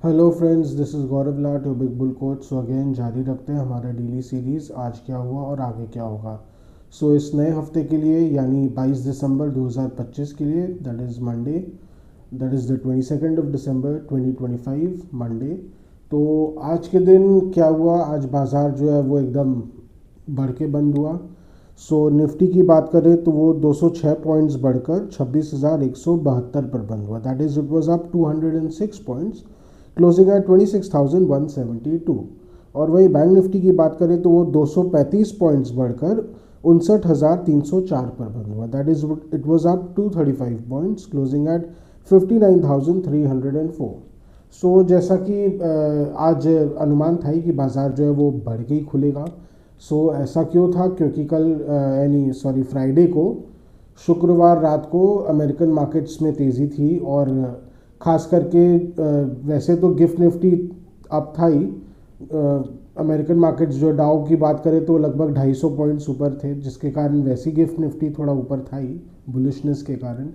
Hello friends, this is Gaurav Lat your big bull coach. So again जारी रखते हैं हमारा डेली सीरीज़ आज क्या हुआ और आगे क्या होगा। इस नए हफ्ते के लिए यानी 22 दिसंबर 2025 के लिए, that is Monday, that is the 22nd of December 2025 Monday. तो आज के दिन क्या हुआ, आज बाज़ार जो है वो एकदम बढ़ के बंद हुआ। निफ्टी की बात करें तो वो 206 पॉइंट्स बढ़कर 26,172 पर बंद हुआ। That is it was up 206 points, closing at 26,172। और वही बैंक निफ्टी की बात करें तो वो 235 पॉइंट्स बढ़कर 59,304 पर बंद हुआ। That is it was up 235 points, closing at 59,304। जैसा कि आज अनुमान था ही कि बाज़ार जो है वो बढ़ के ही खुलेगा। ऐसा क्यों था, क्योंकि कल फ्राइडे को, शुक्रवार रात को अमेरिकन मार्केट्स में तेज़ी थी। और ख़ास करके वैसे तो गिफ्ट निफ्टी अप था ही। अमेरिकन मार्केट्स जो डाउ की बात करें तो लगभग 250 पॉइंट्स ऊपर थे, जिसके कारण वैसी गिफ्ट निफ्टी थोड़ा ऊपर था ही बुलिशनेस के कारण।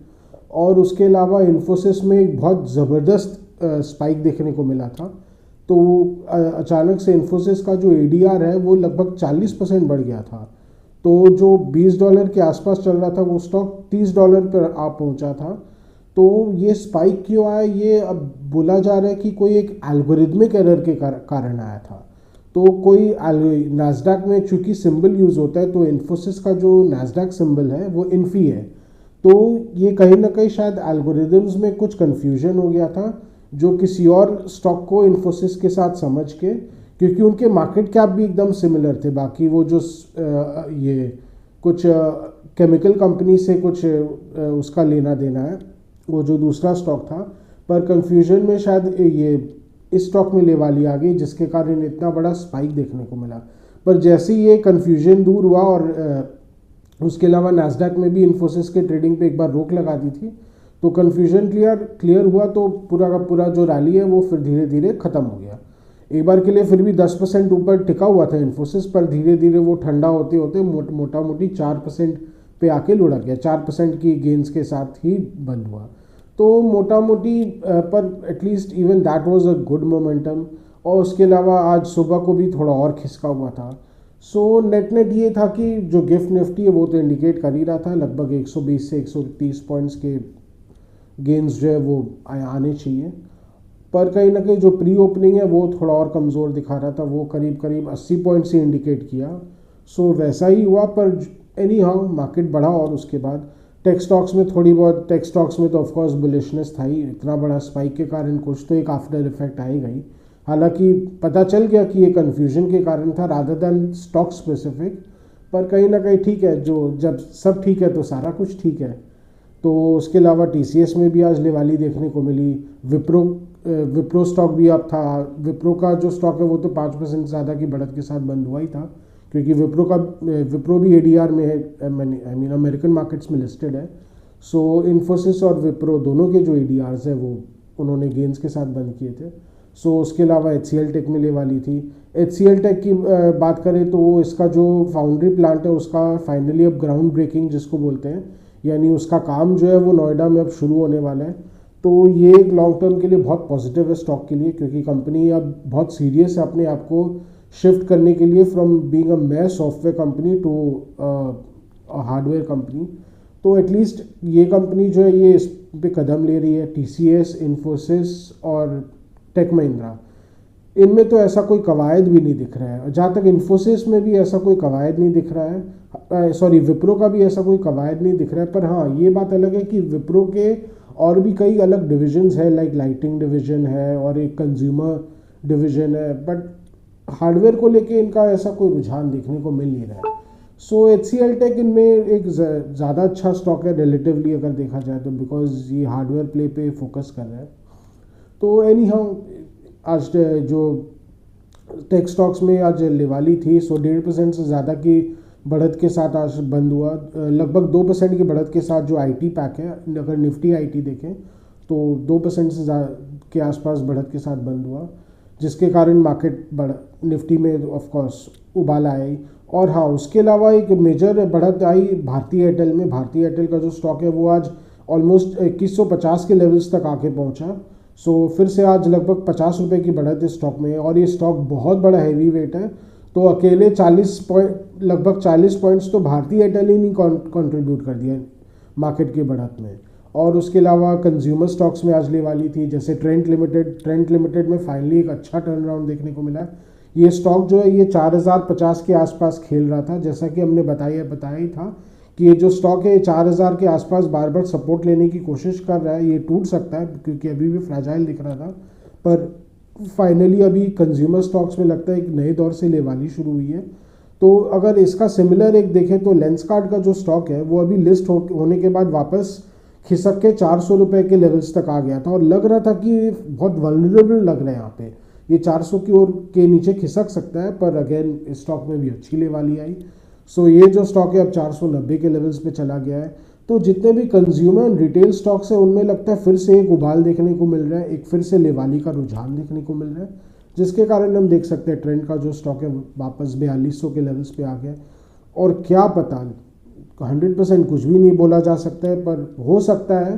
और उसके अलावा इन्फोसिस में एक बहुत ज़बरदस्त स्पाइक देखने को मिला था। तो अचानक से इन्फोसिस का जो एडीआर है वो लगभग 40% बढ़ गया था। तो जो $20 के आसपास चल रहा था वो स्टॉक $30 पर आ पहुंचा था। तो ये स्पाइक क्यों आया, ये अब बोला जा रहा है कि कोई एक एल्गोरिदमिक एरर के कारण आया था। तो कोई नास्डैक में चूंकि सिंबल यूज़ होता है, तो इन्फोसिस का जो नास्डैक सिंबल है वो इन्फी है। तो ये कहीं ना कहीं शायद एल्गोरिदम्स में कुछ कन्फ्यूजन हो गया था, जो किसी और स्टॉक को इन्फोसिस के साथ समझ के, क्योंकि उनके मार्केट कैप भी एकदम सिमिलर थे। बाकी वो जो ये कुछ केमिकल कंपनी से कुछ उसका लेना देना है, वो जो दूसरा स्टॉक था। पर कंफ्यूजन में शायद ये इस स्टॉक में लेवाली आ गई, जिसके कारण इतना बड़ा स्पाइक देखने को मिला। पर जैसे ही ये कंफ्यूजन दूर हुआ, और उसके अलावा नास्डैक में भी इन्फोसिस के ट्रेडिंग पे एक बार रोक लगा दी थी, तो कंफ्यूजन क्लियर हुआ। तो पूरा का पूरा जो रैली है वो फिर धीरे धीरे ख़त्म हो गया। एक बार के लिए फिर भी 10% ऊपर टिका हुआ था इन्फोसिस, पर धीरे धीरे वो ठंडा होते होते मोटा मोटी 4% पे आके लुढ़क गया। 4% की गेंस के साथ ही बंद हुआ। तो मोटा मोटी पर at least even that was a good momentum. और उसके अलावा आज सुबह को भी थोड़ा और खिसका हुआ था। नेट नेट ये था कि जो गिफ्ट निफ्टी है वो तो इंडिकेट कर ही रहा था लगभग 120 से 130 पॉइंट्स के गेंस जो है वो आने चाहिए। पर कहीं ना कहीं जो प्री ओपनिंग है वो थोड़ा और कमज़ोर दिखा रहा था, वो करीब करीब 80 पॉइंट से इंडिकेट किया। वैसा ही हुआ। पर एनी हाउ मार्केट बढ़ा। और उसके बाद टेक स्टॉक्स में थोड़ी बहुत, टेक स्टॉक्स में तो ऑफकोर्स बुलिशनेस था ही, इतना बड़ा स्पाइक के कारण कुछ तो एक आफ्टर इफेक्ट आएगा ही। हालांकि पता चल गया कि ये कन्फ्यूजन के कारण था रादर दैन स्टॉक स्पेसिफिक। पर कहीं ना कहीं ठीक है, जो जब सब ठीक है तो सारा कुछ ठीक है। तो उसके अलावा टीसीएस में भी आज लेवाली देखने को मिली। विप्रो स्टॉक भी अब था। विप्रो का जो स्टॉक है वो तो 5% ज़्यादा की बढ़त के साथ बंद हुआ ही था, क्योंकि विप्रो भी एडीआर में है, आई मीन अमेरिकन मार्केट्स में लिस्टेड है। इन्फोसिस और विप्रो दोनों के जो एडीआर्स है वो उन्होंने गेंस के साथ बंद किए थे। उसके अलावा एचसीएल टेक में लेवाली थी। एचसीएल टेक की बात करें तो वो इसका जो फाउंड्री प्लांट है उसका फाइनली अब ग्राउंड ब्रेकिंग जिसको बोलते हैं, यानी उसका काम जो है वो नोएडा में अब शुरू होने वाला है। तो ये एक लॉन्ग टर्म के लिए बहुत पॉजिटिव है स्टॉक के लिए, क्योंकि कंपनी अब बहुत सीरियस है अपने आप को शिफ्ट करने के लिए from being a mere software company to hardware company. तो एटलीस्ट ये कंपनी जो है ये इस पे कदम ले रही है। टीसीएस, इन्फोसिस और टेक महिंद्रा, इनमें तो ऐसा कोई कवायद भी नहीं दिख रहा है। जहाँ तक इन्फोसिस में भी ऐसा कोई कवायद नहीं दिख रहा है, विप्रो का भी ऐसा कोई कवायद नहीं दिख रहा है। पर हाँ, ये बात अलग है कि विप्रो के और भी कई अलग डिविजन्स है, लाइक लाइटिंग डिवीजन है और एक कंज्यूमर डिवीजन है। बट हार्डवेयर को लेके इनका ऐसा कोई रुझान देखने को मिल नहीं रहा है। एचसीएल टेक इनमें एक ज़्यादा अच्छा स्टॉक है रिलेटिवली अगर देखा जाए तो, बिकॉज ये हार्डवेयर प्ले पे फोकस कर रहा है। तो एनी हाउ आज जो टेक स्टॉक्स में आज लेवाली थी, 1.5% से ज़्यादा की बढ़त के साथ आज बंद हुआ। लगभग 2% की बढ़त के साथ जो आईटी पैक है, अगर निफ्टी आईटी देखें तो 2% से के आसपास बढ़त के साथ बंद हुआ, जिसके कारण मार्केट निफ्टी में ऑफकोर्स उबाल आई। और हाँ, उसके अलावा एक मेजर बढ़त आई भारतीय एयरटेल में। भारतीय एयरटेल का जो स्टॉक है वो आज ऑलमोस्ट 2150 के लेवल्स तक आके पहुंचा। सो फिर से आज लगभग 50 रुपये की बढ़त इस स्टॉक में है और ये स्टॉक बहुत बड़ा हैवी वेट है। तो अकेले 40 पॉइंट लगभग 40 पॉइंट्स तो भारतीय एयरटेल ही नहीं कंट्रीब्यूट कर दिया मार्केट की बढ़त में। और उसके अलावा कंज्यूमर स्टॉक्स में आज ले वाली थी, जैसे ट्रेंट लिमिटेड में फाइनली एक अच्छा टर्न अराउंड देखने को मिला। ये स्टॉक जो है ये 4050 के आसपास खेल रहा था, जैसा कि हमने बताया ही था कि ये जो स्टॉक है 4000 के आसपास बार बार सपोर्ट लेने की कोशिश कर रहा है। ये टूट सकता है क्योंकि अभी भी फ्रैजाइल दिख रहा था, पर फाइनली अभी कंज्यूमर स्टॉक्स में लगता है एक नए दौर से लेवाली शुरू हुई है। तो अगर इसका सिमिलर एक देखें तो लेंसकार्ट का जो स्टॉक है वो अभी लिस्ट होने के बाद वापस खिसक के 400 रुपये के लेवल्स तक आ गया था और लग रहा था कि बहुत वल्नरेबल लग रहा है यहाँ पे, ये 400 की ओर के नीचे खिसक सकता है। पर अगेन इस स्टॉक में भी अच्छी लेवाली आई। सो ये जो स्टॉक है अब 490 के लेवल्स पे चला गया है। तो जितने भी कंज्यूमर एंड रिटेल स्टॉक्स हैं उनमें लगता है फिर से एक उबाल देखने को मिल रहा है, एक फिर से लेवाली का रुझान देखने को मिल रहा है, जिसके कारण हम देख सकते हैं ट्रेंड का जो स्टॉक है वापस 4200 के लेवल्स पे आ गया। और क्या पता 100% कुछ भी नहीं बोला जा सकता है, पर हो सकता है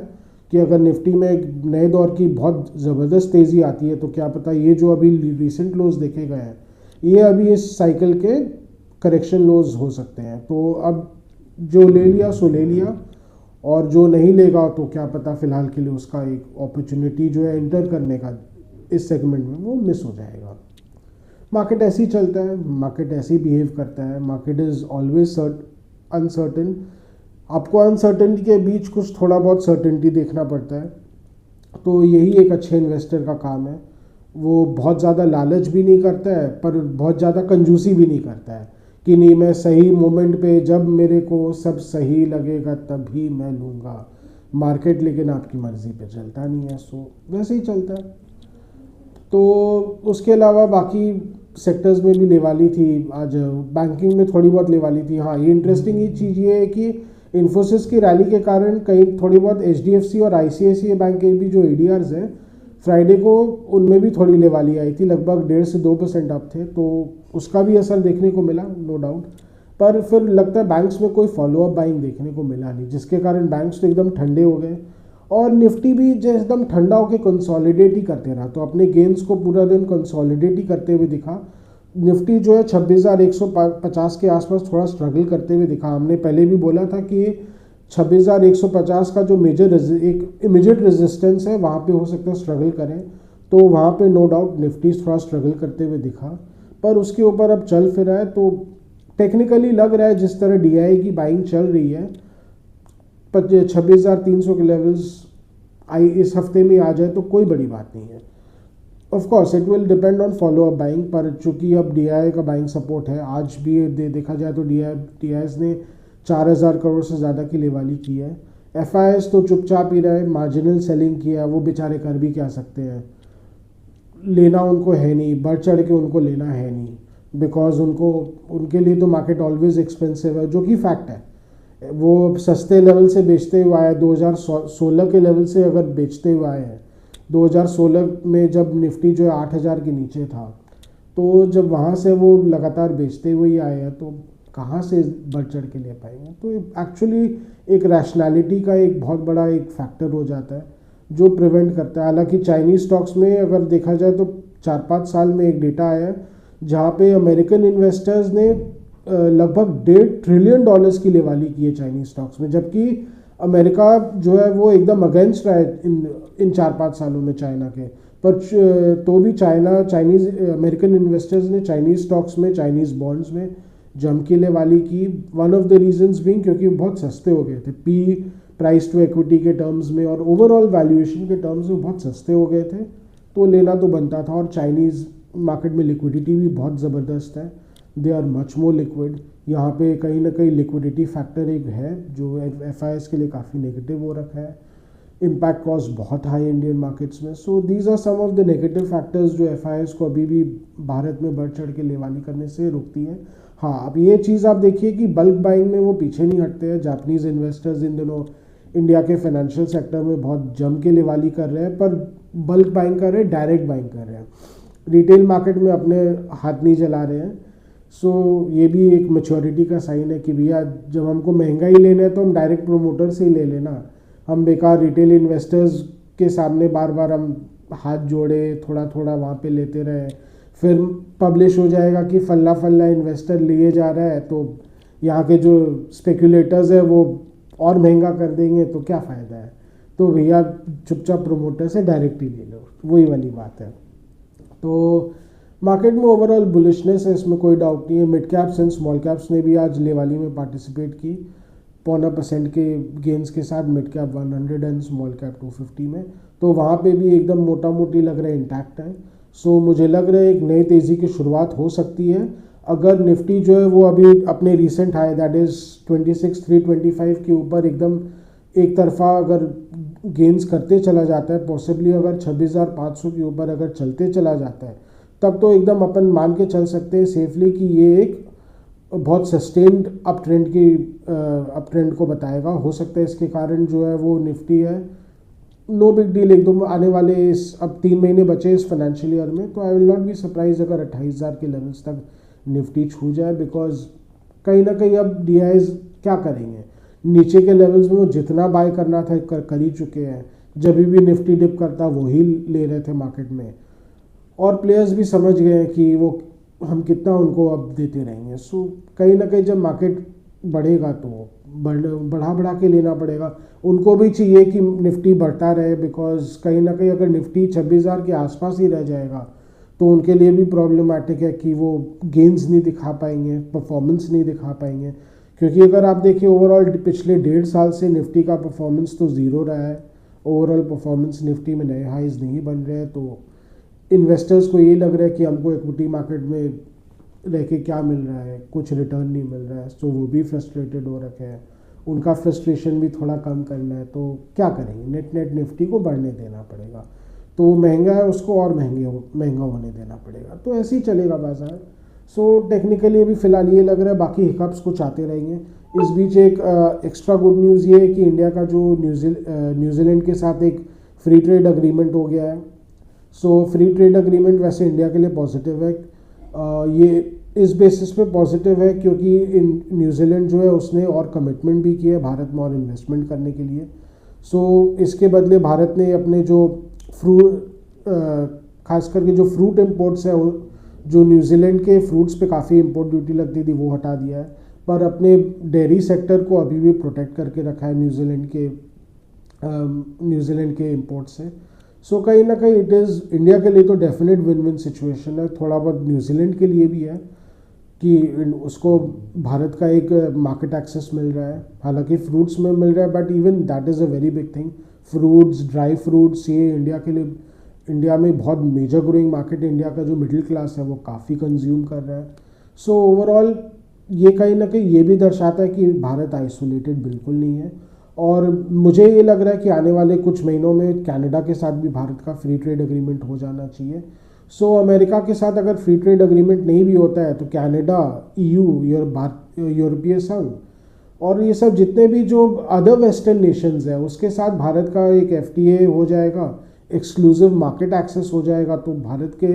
कि अगर निफ्टी में एक नए दौर की बहुत ज़बरदस्त तेज़ी आती है तो क्या पता ये जो अभी रिसेंट लोज देखे गए हैं ये अभी इस साइकिल के करेक्शन लोज हो सकते हैं। तो अब जो ले लिया सो ले लिया, और जो नहीं लेगा तो क्या पता फिलहाल के लिए उसका एक अपॉर्चुनिटी जो है एंटर करने का इस सेगमेंट में वो मिस हो जाएगा। मार्केट ऐसे ही चलता है, मार्केट ऐसे ही बिहेव करता है। Market is always uncertain. आपको अनसर्टेनिटी के बीच कुछ थोड़ा बहुत सर्टेनिटी देखना पड़ता है। तो यही एक अच्छे इन्वेस्टर का काम है। वो बहुत ज़्यादा लालच भी नहीं करता है पर बहुत ज़्यादा कंजूसी भी नहीं करता है कि नहीं मैं सही मोमेंट पे जब मेरे को सब सही लगेगा तभी मैं लूँगा। मार्केट लेकिन आपकी मर्ज़ी पे चलता नहीं है, सो वैसे ही चलता है। तो उसके अलावा बाकी सेक्टर्स में भी लेवाली थी आज। बैंकिंग में थोड़ी बहुत लेवाली थी। हाँ, ये इंटरेस्टिंग ये चीज़ ये है कि इन्फोसिस की रैली के कारण कई थोड़ी बहुत HDFC और ICICI बैंक के भी जो ADRs हैं फ्राइडे को उनमें भी थोड़ी लेवाली आई थी, लगभग 1.5 से 2% अप थे, तो उसका भी असर देखने को मिला नो डाउट। पर फिर लगता है बैंक्स में कोई फॉलोअप बाइंग देखने को मिला नहीं, जिसके कारण बैंक्स तो एकदम ठंडे हो गए और निफ्टी भी जो एकदम ठंडा होकर कंसोलिडेट ही करते रहा, तो अपने गेंस को पूरा दिन कंसोलिडेट ही करते हुए दिखा। निफ्टी जो है 26,150 के आसपास थोड़ा स्ट्रगल करते हुए दिखा। हमने पहले भी बोला था कि 26,150 का जो एक इमीडिएट रेजिस्टेंस है वहाँ पे हो सकता है स्ट्रगल करें, तो वहाँ पे नो डाउट निफ्टी थोड़ा स्ट्रगल करते हुए दिखा। पर उसके ऊपर अब चल फिर रहा है, तो टेक्निकली लग रहा है जिस तरह DI की बाइंग चल रही है 26,300 के लेवल्स इस हफ्ते में आ जाए तो कोई बड़ी बात नहीं है। Of course it will depend on follow up buying, पर चूंकि अब DI का बाइंग सपोर्ट है, आज भी देखा जाए तो DIs ने 4,000 करोड़ से ज़्यादा की लेवाली की है। FIs तो चुपचाप ही रहे, मार्जिनल सेलिंग किया है, वो बेचारे कर भी क्या सकते हैं, लेना उनको है नहीं, बढ़ चढ़ के उनको लेना है नहीं, बिकॉज उनके लिए तो मार्केट ऑलवेज एक्सपेंसिव है, जो कि फैक्ट है। वो सस्ते लेवल से बेचते हुए आए, 2016 के लेवल से अगर बेचते हुए आए हैं, 2016 में जब निफ्टी जो है 8,000 के नीचे था, तो जब वहाँ से वो लगातार बेचते हुए ही आए हैं तो कहाँ से बढ़ चढ़ के ले पाएंगे। तो एक्चुअली एक रैशनैलिटी का एक बहुत बड़ा एक फैक्टर हो जाता है जो प्रिवेंट करता है। हालांकि चाइनीज़ स्टॉक्स में अगर देखा जाए तो 4-5 साल में एक डेटा आया है जहाँ पे अमेरिकन इन्वेस्टर्स ने लगभग $1.5 ट्रिलियन की लेवाली की है चाइनीज़ स्टॉक्स में, जबकि अमेरिका जो है वो एकदम अगेंस्ट रहा है इन 4-5 सालों में चाइना के। पर तो भी अमेरिकन इन्वेस्टर्स ने चाइनीज़ स्टॉक्स में, चाइनीज़ बॉन्ड्स में जम के लेवाली की। One of the reasons being क्योंकि बहुत सस्ते हो गए थे, प्राइस टू इक्विटी के टर्म्स में और ओवरऑल वैल्यूएशन के टर्म्स में बहुत सस्ते हो गए थे, तो लेना तो बनता था। और चाइनीज़ मार्केट में लिक्विडिटी भी बहुत ज़बरदस्त है, they are much more liquid. यहाँ पे कहीं ना कहीं लिक्विडिटी फैक्टर एक है जो FIs के लिए काफ़ी नेगेटिव हो रखा है। इम्पैक्ट कॉस्ट बहुत हाई इंडियन मार्केट्स में। So these are some of the negative factors जो FIs को अभी भी भारत में बढ़ चढ़ के लेवाली करने से रोकती है। हाँ, अब ये चीज़ आप देखिए कि बल्क बाइंग में वो पीछे नहीं हटते हैं। जापानीज़ इन्वेस्टर्स इन दिनों इंडिया के फाइनेंशियल सेक्टर में बहुत जम के लेवाली कर रहे हैं, पर बल्क बाइंग कर रहे हैं, डायरेक्ट बाइंग कर रहे हैं, रिटेल मार्केट में अपने हाथ नहीं जला रहे हैं। सो ये भी एक मैच्योरिटी का साइन है कि भैया जब हमको महंगा ही लेना है तो हम डायरेक्ट प्रोमोटर से ही ले लेना, हम बेकार रिटेल इन्वेस्टर्स के सामने बार बार हम हाथ जोड़े, थोड़ा थोड़ा वहाँ पे लेते रहे, फिर पब्लिश हो जाएगा कि फल्ला फल्ला इन्वेस्टर लिए जा रहा है, तो यहाँ के जो स्पेकुलेटर्स है वो और महंगा कर देंगे, तो क्या फ़ायदा है। तो भैया चुपचाप प्रोमोटर से डायरेक्ट ही ले लो, वही वाली बात है। तो मार्केट में ओवरऑल बुलिशनेस है, इसमें कोई डाउट नहीं है। Mid caps and small caps ने भी आज लेवाली में पार्टिसिपेट की, 0.25% के गेंस के साथ mid cap 100 and small cap 250 में। तो वहाँ पे भी एकदम मोटा मोटी लग रहा है, इंटैक्ट है। सो मुझे लग रहा है एक नई तेज़ी की शुरुआत हो सकती है अगर निफ्टी जो है वो अभी अपने रिसेंट हाई दैट इज़ 26,325 के ऊपर एकदम एक तरफा अगर गेंस करते चला जाता है, पॉसिबली अगर 26,500 के ऊपर अगर चलते चला जाता है, तब तो एकदम अपन मान के चल सकते हैं सेफली कि ये एक बहुत सस्टेन्ड अप ट्रेंड को बताएगा। हो सकता है इसके कारण जो है वो निफ्टी है, नो बिग डील, एकदम आने वाले इस अब 3 महीने बचे इस फाइनेंशियल ईयर में, तो I will not be surprise अगर 28,000 के लेवल्स तक निफ्टी छू जाए, बिकॉज कहीं ना कहीं अब डीआईज क्या करेंगे, नीचे के लेवल्स में वो जितना बाय करना था कर ही चुके हैं। जब भी निफ्टी डिप करता वही ले रहे थे मार्केट में, और प्लेयर्स भी समझ गए हैं कि वो हम कितना उनको अब देते रहेंगे। सो कहीं ना कहीं जब मार्केट बढ़ेगा तो बढ़ा बढ़ा के लेना पड़ेगा। उनको भी चाहिए कि निफ्टी बढ़ता रहे, बिकॉज कहीं ना कहीं अगर निफ्टी 26,000 के आसपास ही रह जाएगा तो उनके लिए भी प्रॉब्लमेटिक है कि वो गेंस नहीं दिखा पाएंगे, परफॉर्मेंस नहीं दिखा पाएंगे। क्योंकि अगर आप देखिए ओवरऑल पिछले 1.5 साल से निफ्टी का परफॉर्मेंस तो ज़ीरो रहा है, ओवरऑल परफॉर्मेंस निफ्टी में नए हाइज नहीं बन रहे हैं। तो इन्वेस्टर्स को ये लग रहा है कि हमको इक्विटी मार्केट में रह के क्या मिल रहा है, कुछ रिटर्न नहीं मिल रहा है, तो वो भी फ्रस्ट्रेटेड हो रखे हैं। उनका फ्रस्ट्रेशन भी थोड़ा कम करना है, तो क्या करेंगे, नेट नेट निफ्टी को बढ़ने देना पड़ेगा। तो महंगा है उसको और महंगा होने देना पड़ेगा, तो ऐसे ही चलेगा बाजार। सो टेक्निकली अभी फ़िलहाल ये लग रहा है, बाकी हिकअप्स कुछ आते रहेंगे। इस बीच एक एक्स्ट्रा गुड न्यूज़ ये है कि इंडिया का जो न्यूजीलैंड के साथ एक फ्री ट्रेड अग्रीमेंट हो गया है। सो फ्री ट्रेड अग्रीमेंट वैसे इंडिया के लिए पॉजिटिव है। ये इस बेसिस पे पॉजिटिव है क्योंकि न्यूजीलैंड जो है उसने और कमिटमेंट भी किया है भारत में और इन्वेस्टमेंट करने के लिए। सो इसके बदले भारत ने अपने जो खास करके जो फ्रूट इम्पोर्ट्स है, जो न्यूजीलैंड के फ्रूट्स पे काफ़ी इम्पोर्ट ड्यूटी लगती थी वो हटा दिया है, पर अपने डेयरी सेक्टर को अभी भी प्रोटेक्ट करके रखा है न्यूजीलैंड के इम्पोर्ट से। सो कहीं ना कहीं इट इज़ इंडिया के लिए तो डेफिनेट विन विन सिचुएशन है, थोड़ा बहुत न्यूजीलैंड के लिए भी है कि उसको भारत का एक मार्केट एक्सेस मिल रहा है, हालांकि फ्रूट्स में मिल रहा है, but even that is a very big thing. Fruits, dry fruits, ये इंडिया के लिए, इंडिया में बहुत मेजर ग्रोइंग मार्केट है। इंडिया का जो मिडिल क्लास है वो काफ़ी कंज्यूम कर रहा है। सो ओवरऑल ये कहीं ना कहीं ये भी दर्शाता है कि भारत आइसोलेटेड बिल्कुल नहीं है। और मुझे ये लग रहा है कि आने वाले कुछ महीनों में कनाडा के साथ भी भारत का फ्री ट्रेड एग्रीमेंट हो जाना चाहिए। सो अमेरिका के साथ अगर फ्री ट्रेड एग्रीमेंट नहीं भी होता है तो कनाडा, ईयू, यूरोपीय संघ और ये सब जितने भी जो अदर वेस्टर्न नेशंस है उसके साथ भारत का एक एफटीए हो जाएगा, एक्सक्लूसिव मार्केट एक्सेस हो जाएगा, तो भारत के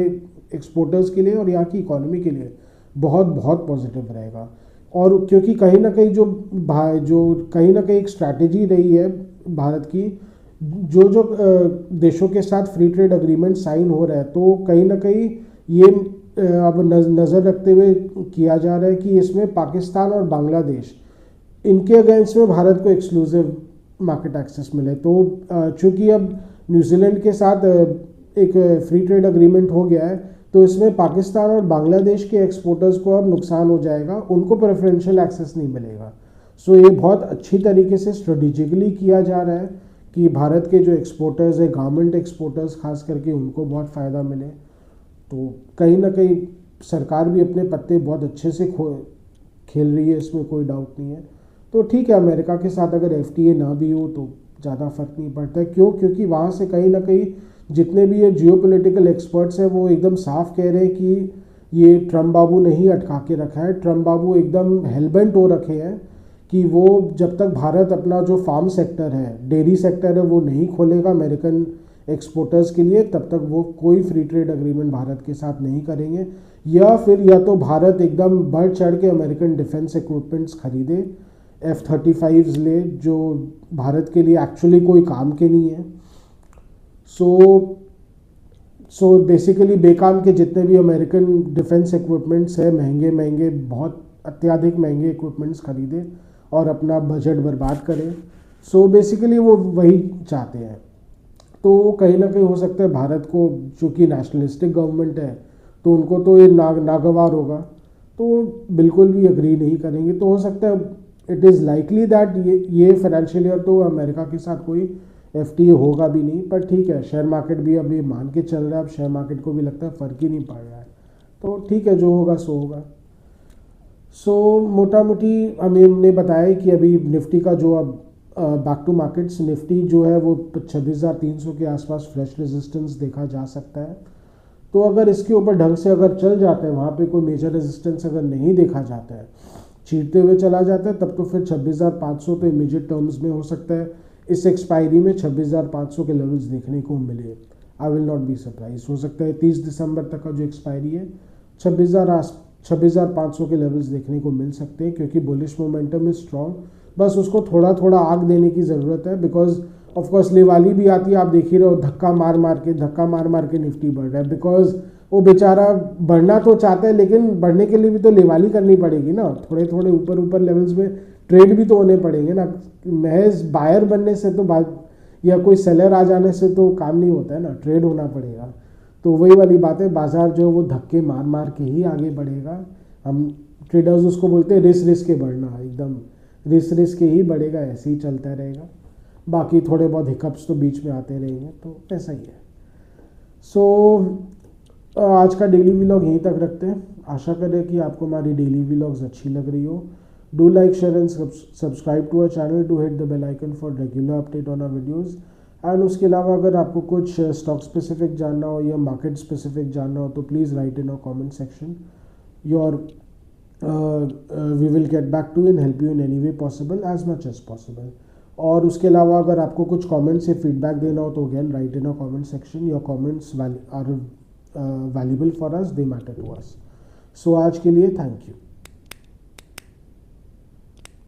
एक्सपोर्टर्स के लिए और यहाँ की इकोनॉमी के लिए बहुत बहुत पॉजिटिव रहेगा। और क्योंकि कहीं ना कहीं जो कहीं ना कहीं एक स्ट्रैटेजी रही है भारत की, जो देशों के साथ फ्री ट्रेड एग्रीमेंट साइन हो रहा है, तो कहीं ना कहीं ये अब नज़र रखते हुए किया जा रहा है कि इसमें पाकिस्तान और बांग्लादेश, इनके अगेंस्ट में भारत को एक्सक्लूसिव मार्केट एक्सेस मिले। तो चूँकि अब न्यूजीलैंड के साथ एक फ्री ट्रेड एग्रीमेंट हो गया है, तो इसमें पाकिस्तान और बांग्लादेश के एक्सपोर्टर्स को अब नुकसान हो जाएगा, उनको प्रेफरेंशियल एक्सेस नहीं मिलेगा। सो ये बहुत अच्छी तरीके से स्ट्रेटेजिकली किया जा रहा है कि भारत के जो एक्सपोर्टर्स है, गारमेंट एक्सपोर्टर्स खास करके, उनको बहुत फ़ायदा मिले। तो कहीं ना कहीं सरकार भी अपने पत्ते बहुत अच्छे से खेल रही है, इसमें कोई डाउट नहीं है। तो ठीक है, अमेरिका के साथ अगर एफटीए ना भी हो तो ज़्यादा फ़र्क नहीं पड़ता है। क्यों? क्योंकि वहाँ से कहीं ना कहीं जितने भी ये जियोपॉलिटिकल एक्सपर्ट्स हैं वो एकदम साफ कह रहे हैं कि ये ट्रम्प बाबू ने ही अटका के रखा है। ट्रम्प बाबू एकदम हेलबेंट हो रखे हैं कि वो जब तक भारत अपना जो फार्म सेक्टर है, डेयरी सेक्टर है, वो नहीं खोलेगा अमेरिकन एक्सपोर्टर्स के लिए, तब तक वो कोई फ्री ट्रेड एग्रीमेंट भारत के साथ नहीं करेंगे। या तो भारत एकदम बढ़ चढ़ के अमेरिकन डिफेंस इक्विपमेंट्स खरीदे, F-35s ले, जो भारत के लिए एक्चुअली कोई काम के नहीं है। सो सो बेसिकली बेकाम के जितने भी अमेरिकन डिफेंस इक्विपमेंट्स है, महंगे महंगे, बहुत अत्यधिक महंगे इक्विपमेंट्स खरीदे और अपना बजट बर्बाद करें। सो बेसिकली वो वही चाहते हैं। तो कहीं ना कहीं हो सकता है भारत को, चूँकि नेशनलिस्टिक गवर्नमेंट है, तो उनको तो ये नागवार होगा, तो बिल्कुल भी अग्री नहीं करेंगे। तो हो सकता है इट इज़ लाइकली दैट ये फाइनेंशियल ईयर तो अमेरिका के साथ कोई एफटीए होगा भी नहीं। पर ठीक है, शेयर मार्केट भी अभी मान के चल रहा है, अब शेयर मार्केट को भी लगता है फ़र्क ही नहीं पड़ रहा है, तो ठीक है, जो होगा सो होगा। सो मोटा मोटी हमने बताया कि अभी निफ्टी का जो अब बैक टू मार्केट्स, निफ्टी जो है वो 26,300 के आसपास फ्रेश रेजिस्टेंस देखा जा सकता है। तो अगर इसके ऊपर ढंग से अगर चल जाता है, वहाँ पे कोई मेजर रेजिस्टेंस अगर नहीं देखा जाता है, चीरते हुए चला जाता है, तब तो फिर 26,500 तो इमीडिएट टर्म्स में हो सकता है इस एक्सपायरी में 26,500 के लेवल्स देखने को मिले। I will not be surprise. हो सकता है 30 दिसंबर तक का जो एक्सपायरी है 26,500 के लेवल्स देखने को मिल सकते हैं, क्योंकि बुलिश मोमेंटम इज स्ट्रॉन्ग। बस उसको थोड़ा थोड़ा आग देने की ज़रूरत है, बिकॉज ऑफकोर्स दिवाली भी आती है, आप देख ही रहे हो, धक्का मार के निफ्टी बढ़ रहा है, बिकॉज वो बेचारा बढ़ना तो चाहता है, लेकिन बढ़ने के लिए भी तो लिवाली करनी पड़ेगी ना, थोड़े थोड़े ऊपर ऊपर लेवल्स में ट्रेड भी तो होने पड़ेंगे ना। महज बायर बनने से तो या कोई सेलर आ जाने से तो काम नहीं होता है ना, ट्रेड होना पड़ेगा। तो वही वाली बात है, बाजार जो है वो धक्के मार मार के ही आगे बढ़ेगा। हम ट्रेडर्स उसको बोलते हैं रिस के बढ़ना, एकदम रिस के ही बढ़ेगा, ऐसे ही चलता रहेगा। बाकी थोड़े बहुत हिकअप्स तो बीच में आते रहेंगे, तो ऐसा ही है। सो आज का डेली व्लॉग यहीं तक रखते हैं। आशा करें कि आपको हमारी डेली व्लॉग्स अच्छी लग रही हो। Do like, share and subscribe to our channel, to hit the bell icon for regular update on our videos. And उसके अलावा अगर आपको कुछ स्टॉक स्पेसिफिक जानना हो या मार्केट स्पेसिफिक जानना हो, तो please write in our comment section. Your we will get back to and help you in any way possible, as much as possible. और उसके अलावा अगर आपको कुछ कमेंट से फीडबैक देना हो, तो again write in our comment section. Your comments are valuable for us, they matter to us. So आज के लिए थैंक यू।